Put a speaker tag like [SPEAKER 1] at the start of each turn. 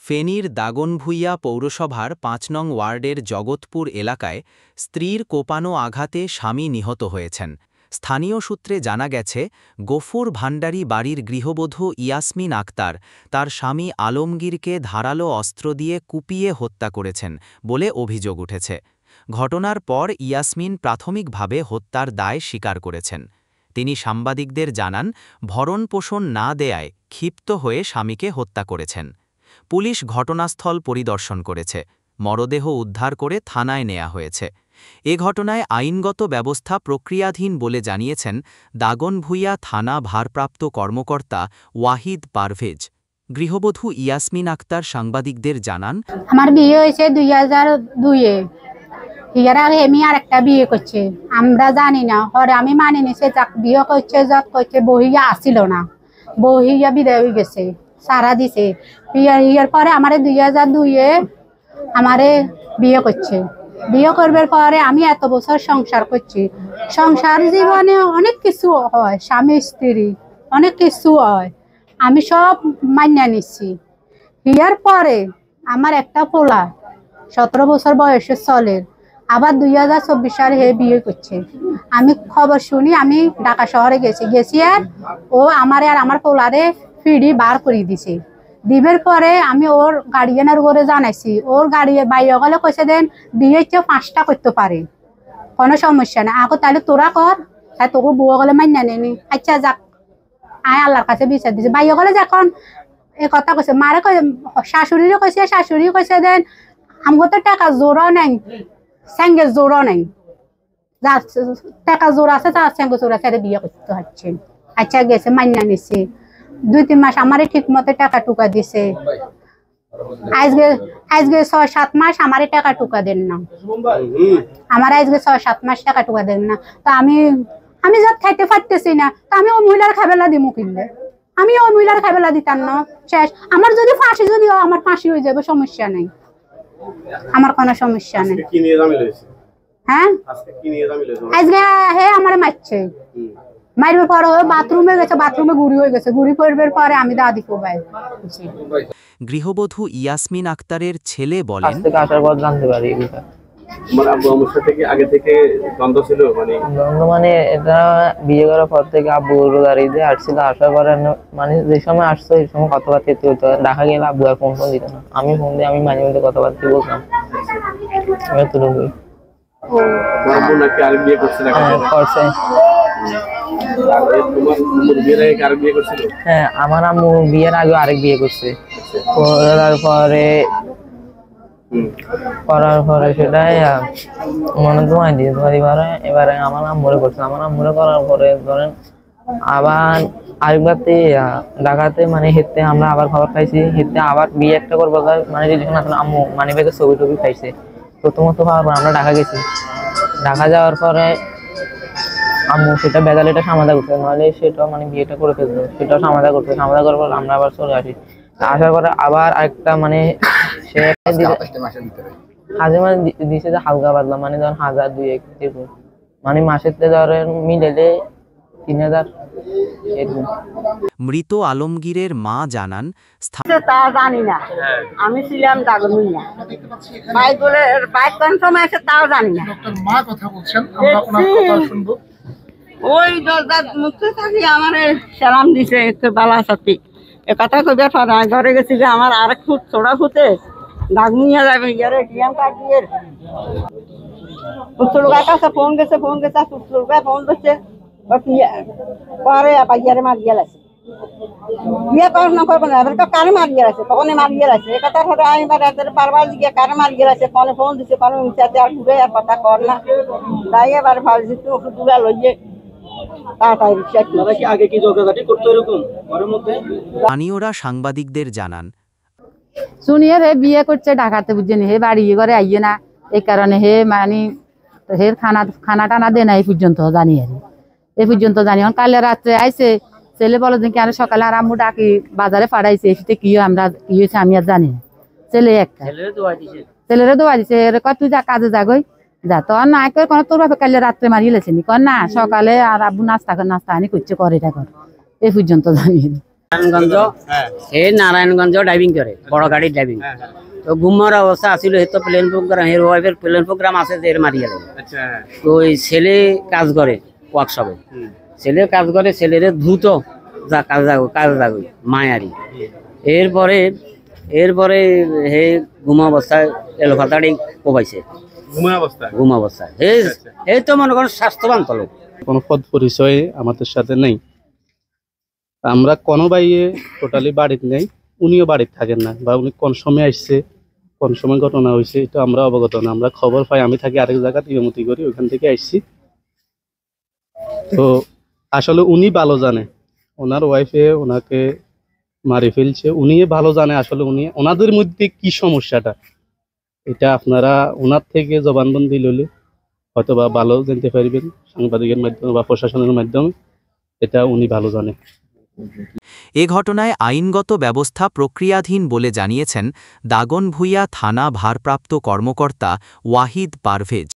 [SPEAKER 1] ফেনীর দাগনভূঞা পৌরসভার ৫ নং ওয়ার্ডের জগৎপুর এলাকায় স্ত্রীর কোপানো আঘাতে স্বামী নিহত হয়েছেন। স্থানীয় সূত্রে জানা গেছে, গফুর ভান্ডারী বাড়ির গৃহবধূ ইয়াসমিন আক্তার তার স্বামী আলমগীরকে ধারালো অস্ত্র দিয়ে কুপিয়ে হত্যা করেছেন বলে অভিযোগ উঠেছে। ঘটনার পর ইয়াসমিন প্রাথমিকভাবে হত্যার দায় স্বীকার করেছেন। তিনি সাংবাদিকদের জানান, ভরণপোষণ না দেয়ায় ক্ষিপ্ত হয়ে স্বামীকে হত্যা করেছেন। পুলিশ ঘটনাস্থল পরিদর্শন করেছে, মরদেহ উদ্ধার করে থানায় নেওয়া হয়েছে। এ ঘটনায় আইনগত ব্যবস্থা প্রক্রিয়াধীন বলে জানিয়েছেন দাগনভূঞা থানা ভারপ্রাপ্ত কর্মকর্তা ওয়াহিদ পারভেজ। গৃহবধূ ইয়াসমিন আক্তার সাংবাদিকদের জানান,
[SPEAKER 2] আমার বিয়ে হয়েছে 2002-এ। ইয়ার আগে আমি আর একটা বিয়ে করছে, আমরা জানি না, হরে আমি মানি নিছে যাক বিয়ে করছে, যত করছে বহিয়া আসিল না, বহিয়া বিদায় হয়ে গেছে, সারা দিছে। ইয়ার পরে আমার 2002-এ আমারে বিয়ে করছে। বিয়ে করবার পরে আমি এত বছর সংসার করছি। সংসার জীবনে অনেক কিছু হয়, স্বামী স্ত্রী অনেক কিছু হয়, আমি সব মানিয়ে নিচ্ছি। ইয়ার পরে আমার একটা পোলা 17 বছর বয়সে চলে, আবার 2024 সালে হে বিয়ে করছে। আমি খবর শুনি, আমি ঢাকা শহরে গেছি আর ও আমার আর আমার পোলারে ফিডি বার করে দিছে। দিবের পরে আমি ওর গার্ডিয়ানের উপরে জানাইছি, ওর বাইরে গেলে কইছে দেন বিয়ে 5টা করতে পারে, কোনো সমস্যা না, আগো তাহলে তোরা কর, তাই তোকে বউ গেলে মান্য নেনি। আচ্ছা যাক, আয় আল্লাহর কাছে বিচার দিছে। বাইরে গেলে যখন এ কথা কইছে, মারে শাশুড়িরও কইছে, শাশুড়িও কইছে দেন আমার তো টাকা জোরও নাই, সঙ্গে জোরও নাই, যার টাকা জোর আছে তার সঙ্গে জোর আছে, বিয়ে করতে হচ্ছে। আচ্ছা গেছে, মান্য নিছে। 2-3 মাস আমারে ঠিক মতো টাকা টুকা দিছে। আজকে 6-7 মাস আমারে টাকা টুকা দেন না, আমার আজকে 6-7 মাস টাকা টুকা দেন না। তো আমি যত খাইতে পারতেছি না, তো আমি ওই মহিলার খাবেলা দিমু কিনলে, আমি ওই মহিলার খাবেলা দিতাম না, শেষ। আমার যদি ফাঁসি যদি আমার ফাঁসি হয়ে যাবে, সমস্যা নেই, আমার কোনো সমস্যা নেই। হ্যাঁ আজকে হে আমার মারছে, মারবার পরে বাথরুমে গেছে, বাথরুমে গুড়ি হয়ে গেছে, গুড়ি পড়বার পরে আমি দাদি কোবাই।
[SPEAKER 1] গৃহবধূ ইয়াসমিন আক্তারের ছেলে বলেন,
[SPEAKER 3] আসার পর জানতে পারি
[SPEAKER 4] আমার আব্বু আমার সাথে আগে থেকে দ্বন্দ্ব ছিল,
[SPEAKER 3] মানে এটা বিয়ে করার পর থেকে আব্বু রোজারিতে আসছিল, আসার পরে মানে যে সময় আসতো এই সময় কথাবার্তা হতো, দেখা গেলে আব্বু আর ফোন দিত না, আমি ফোন দিয়ে আমি মাঝে মধ্যে কথাবার্তা বলতাম। হ্যাঁ, আমার আম্মু বিয়ের আগে আরেক বিয়ে করছে, করার পরে সেটাই মনে তোমায় দিয়ে এবারে আমার আম্মুরে করছে। আমার আম্মুরে করার পরে ধরেন আবার আরেকবার ঢাকাতে মানে হেঁটে আমরা আবার খবর পাইছি, হেঁটে আবার বিয়ে একটা করবো, মানে যখন আসলে আম্মু মানে ব্যাগে ছবি টবি খাইছে। প্রথমত পাওয়ার পর আমরা ঢাকা গেছি, ঢাকা যাওয়ার পরে আম্মু সেটা বেদালিটা সমাধা করতে, নাহলে সেটা মানে বিয়েটা করে ফেলতো, সেটাও সমাধা করতে, সমাধা করার পর আমরা আবার চলে আসি। আসার পরে আবার আরেকটা মানে সে হাজার মানে দিছে যে হালকা পাতলা, মানে ধরেন 1000-2 মানে মাসের ধরেন মিলেলে 3000।
[SPEAKER 1] মৃত আলমগীরের মা জানান,
[SPEAKER 5] তা জানি না, আমি ছিলাম দাগনভূঞা, বাইক কোন সময় আছে তাও জানি না।
[SPEAKER 6] মা কথা বলছেন, আমরা আপনার কথা শুনবো।
[SPEAKER 5] ওই দরজার মুখে থাকি আমার সালাম দিছে, একটু বালা সাথী এ কথা কইবার পর ঘরে গেছি যে আমার আরেক ফুট ছোড়া ফুটে দাগনভূঞা যাবে, ইয়ারে ডিএম কার্ড দিয়ে পুত্রলুকার কাছে ফোন গেছে, পুত্রলুকায় ফোন করছে, পরে ইয়ারে মার গিয়ে লাগছে, বিয়ে কর না করবো না, এবার কারে মার গিয়ে আছে, তখন মার গিয়ে আছে। এ কথা হলে আমি বারবার জিজ্ঞাসা কারে মার গিয়ে আছে, ফোনে ফোন দিচ্ছে, কোনো মিশাতে আর ঘুরে আর কথা কর না, তাই এবার ভাবছি তুই ওষুধ দুলা লইয়ে
[SPEAKER 1] স্থানীয়রা সাংবাদিকদের জানান,
[SPEAKER 2] শুনিয়ে হে বিয়ে করছে ঢাকাতে, বুঝছেন, হে বাড়ি ঘরে আইয়ে না, এই কারণে হে মানে হে খানা টানা দেয় না এই পর্যন্ত জানি, আর এই পর্যন্ত জানি। কালে রাত্রে আইসে, ছেলে বলো যে কি আর সকালে আর আম্মু ডাকি বাজারে পাঠাইছে, এসে কি আমরা কি হয়েছে আমি আর জানি না। ছেলে একটা ছেলেরে দোয়া দিছে, তুই যা কাজে যা গই যা, তো আর না করে কোনো তোর বাপে কালে রাত্রে মারিয়ে লেছেনি, কর না সকালে আর আব্বু নাস্তা আনি করছে, করে এটা কর, এই পর্যন্ত জানি।
[SPEAKER 7] নারায়ণগঞ্জ নারায়ণগঞ্জ ড্রাইভিং করে বড় গাড়ি ড্রাইভিং তো ঘুমার অবস্থা আছিল তো প্লেন প্রোগ্রাম এর ওয়াইফের প্লেন প্রোগ্রাম আছে যে এর মারিয়া লাগে তো ওই ছেলে কাজ করে ওয়ার্কশপে ছেলে কাজ করে ছেলের ধুত যা কাজ যাগো মায়ারি এরপরে হে ঘুমা অবস্থায় এলোপাতাড়ি কোবাইছে ঘুম অবস্থায় এই তো মনে করেন স্বাস্থ্যবান তো লোক
[SPEAKER 8] কোনো পদ পরিচয় আমাদের সাথে নেই। আমরা কোনো বাইয়ে টোটালি বাড়িতে নেই, উনিও বাড়িতে থাকেন না, বা উনি কোন সময় আসছে কোন সময় ঘটনা হয়েছে এটা আমরা অবগত না। আমরা খবর পাই, আমি থাকি আরেক জায়গায় ইয়মতি করি, ওইখান থেকে আসছি। তো আসলে উনি ভালো জানে, ওনার ওয়াইফে ওনাকে মারি ফেলছে, উনি ভালো জানে আসলে ওনাদের মধ্যে কি সমস্যাটা। এটা আপনারা ওনার থেকে জবানবন্দি লইলে হয়তো বা ভালো জানতে পারবেন, সাংবাদিকের মাধ্যমে বা প্রশাসনের মাধ্যমে। এটা উনি ভালো জানে।
[SPEAKER 1] এ ঘটনায় আইনগত ব্যবস্থা প্রক্রিয়াধীন বলে জানিয়েছেন দাগনভূঞা থানা ভারপ্রাপ্ত কর্মকর্তা ওয়াহিদ পারভেজ।